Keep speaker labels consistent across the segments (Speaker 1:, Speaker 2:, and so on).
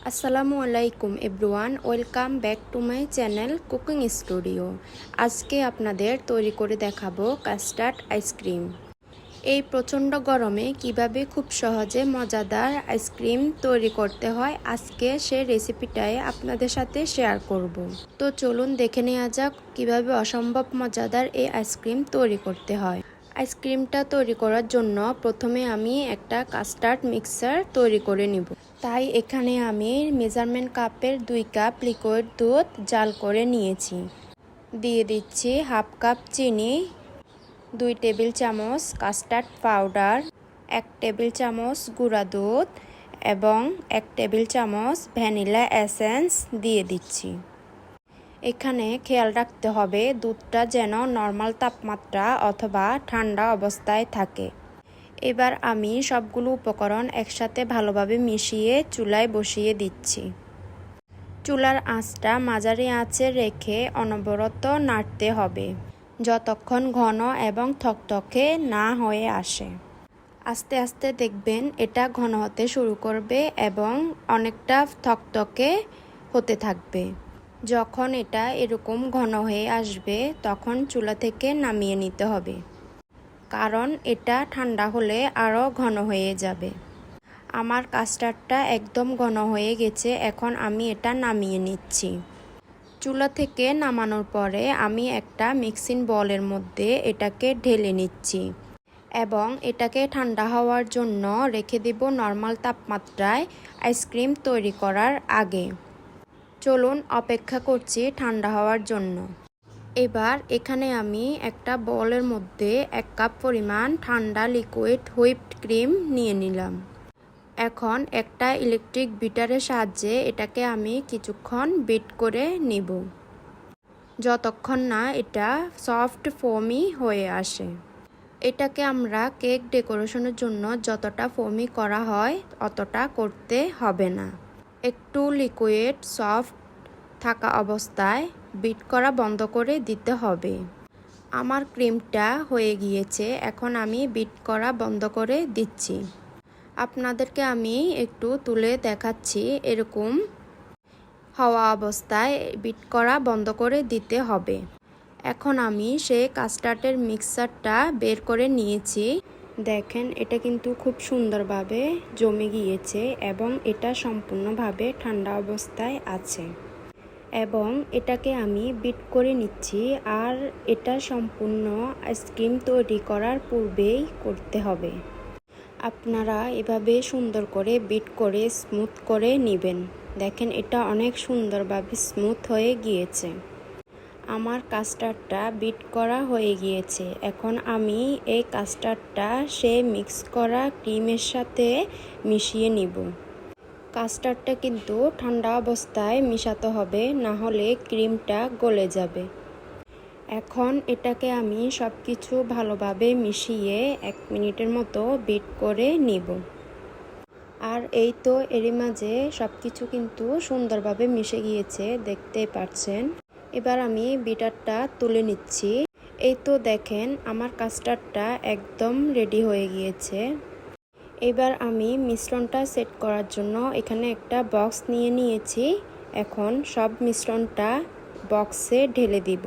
Speaker 1: আসসালামু আলাইকুম everyone, welcome back to my channel cooking studio. আজকে আপনাদের তৈরি করে দেখাবো কাস্টার্ড আইসক্রিম। এই প্রচণ্ড গরমে কিভাবে খুব সহজে মজাদার আইসক্রিম তৈরি করতে হয়, আজকে সেই রেসিপিটাই আপনাদের সাথে শেয়ার করব। তো চলুন দেখে নেওয়া যাক কিভাবে অসম্ভব মজাদার এই আইসক্রিম তৈরি করতে হয়। আইসক্রিমটা তৈরি করার জন্য প্রথমে আমি একটা কাস্টার্ড মিক্সার তৈরি করে নিব। তাই এখানে আমি মেজারমেন্ট কাপের 2 কাপ লিকুইড দুধ জাল করে নিয়েছি। দিয়ে দিচ্ছি হাফ কাপ চিনি, 2 টেবিল চামচ কাস্টার্ড পাউডার, 1 টেবিল চামচ গুঁড়া দুধ এবং 1 টেবিল চামচ ভ্যানিলা এসেন্স দিয়ে দিচ্ছি। এখানে খেয়াল রাখতে হবে দুধটা যেন নর্মাল তাপমাত্রা অথবা ঠান্ডা অবস্থায় থাকে। এবার আমি সবগুলো উপকরণ একসাথে ভালোভাবে মিশিয়ে চুলায় বসিয়ে দিচ্ছি। চুলার আঁচটা মাঝারি আঁচে রেখে অনবরত নাড়তে হবে যতক্ষণ ঘন এবং থকথকে না হয়ে আসে। আস্তে আস্তে দেখবেন এটা ঘন হতে শুরু করবে এবং অনেকটা থকথকে হতে থাকবে। যখন এটা এরকম ঘন হয়ে আসবে তখন চুলা থেকে নামিয়ে নিতে হবে, কারণ এটা ঠান্ডা হলে আরও ঘন হয়ে যাবে। আমার কাস্টার্ডটা একদম ঘন হয়ে গেছে, এখন আমি এটা নামিয়ে নিচ্ছি। চুলা থেকে নামানোর পরে আমি একটা মিক্সিং বোলের মধ্যে এটাকে ঢেলে নিচ্ছি এবং এটাকে ঠান্ডা হওয়ার জন্য রেখে দেব নর্মাল তাপমাত্রায় আইসক্রিম তৈরি করার আগে। চলুন অপেক্ষা করছি ঠান্ডা হওয়ার জন্য। এবার এখানে আমি একটা বোলের মধ্যে 1 কাপ পরিমাণ ঠান্ডা লিকুইড হুইপড ক্রিম নিয়ে নিলাম। এখন একটা ইলেকট্রিক বিটারের সাহায্যে এটাকে আমি কিছুক্ষণ বিট করে নিব যতক্ষণ না এটা সফট ফোমি হয়ে আসে। এটাকে আমরা কেক ডেকোরেশনের জন্য যতটা ফোমি করা হয় অতটা করতে হবে না। একটু লিকুইড সফট থাকা অবস্থায় বিট করা বন্ধ করে দিতে হবে। আমার ক্রিমটা হয়ে গিয়েছে, এখন আমি বিট করা বন্ধ করে দিচ্ছি। আপনাদেরকে আমি একটু তুলে দেখাচ্ছি, এরকম হওয়া অবস্থায় বিট করা বন্ধ করে দিতে হবে। এখন আমি সেই কাস্টার্ডের মিক্সারটা বের করে নিয়েছি। দেখেন এটা কিন্তু খুব সুন্দরভাবে জমে গিয়েছে এবং এটা সম্পূর্ণভাবে ঠান্ডা অবস্থায় আছে এবং এটাকে আমি বিট করে নিচ্ছি। আর এটা সম্পূর্ণ আইসক্রিম তৈরি করার পূর্বেই করতে হবে। আপনারা এভাবে সুন্দর করে বিট করে স্মুথ করে নেবেন। দেখেন এটা অনেক সুন্দরভাবে স্মুথ হয়ে গিয়েছে। আমার কাস্টার্ডটা বিট করা হয়ে গিয়েছে। এখন আমি এই কাস্টার্ডটা সেই মিক্স করা ক্রিমের সাথে মিশিয়ে নিব। কাস্টার্ডটা কিন্তু ঠান্ডা অবস্থায় মিশাতে হবে, না হলে ক্রিমটা গলে যাবে। এখন এটাকে আমি সব কিছু ভালোভাবে মিশিয়ে 1 মিনিটের মতো বিট করে নিব। আর এই তো এরই মাঝে সব কিছু কিন্তু সুন্দরভাবে মিশে গিয়েছে, দেখতেই পাচ্ছেন। এবার আমি বিটারটা তুলে নিচ্ছি। এই তো দেখেন আমার কাস্টার্ডটা একদম রেডি হয়ে গিয়েছে। এবার আমি মিশ্রণটা সেট করার জন্য এখানে একটা বক্স নিয়ে নিয়েছি। এখন সব মিশ্রণটা বক্সে ঢেলে দিব।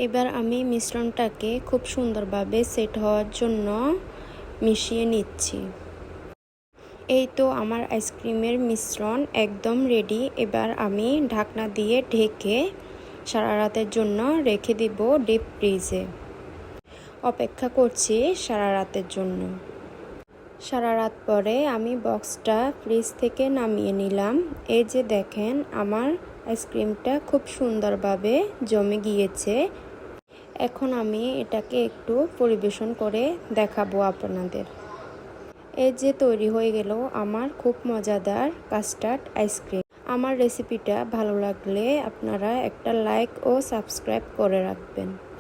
Speaker 1: এবার আমি মিশ্রণটাকে খুব সুন্দরভাবে সেট হওয়ার জন্য মিশিয়ে নিচ্ছি। এই তো আমার আইসক্রিমের মিশ্রণ একদম রেডি। এবার আমি ঢাকনা দিয়ে ঢেকে সারা রাতের জন্য রেখে দিব ডিপ ফ্রিজে। অপেক্ষা করছি সারা রাতের জন্য। সারা রাত পরে আমি বক্সটা ফ্রিজ থেকে নামিয়ে নিলাম। এই যে দেখেন আমার আইসক্রিমটা খুব সুন্দরভাবে জমে গিয়েছে। এখন আমি এটাকে একটু পরিবেশন করে দেখাবো আপনাদের। এই যে তৈরি হয়ে গেল আমার খুব মজাদার কাস্টার্ড আইসক্রিম। আমার রেসিপিটা ভালো লাগলে আপনারা একটা লাইক ও সাবস্ক্রাইব করে রাখবেন।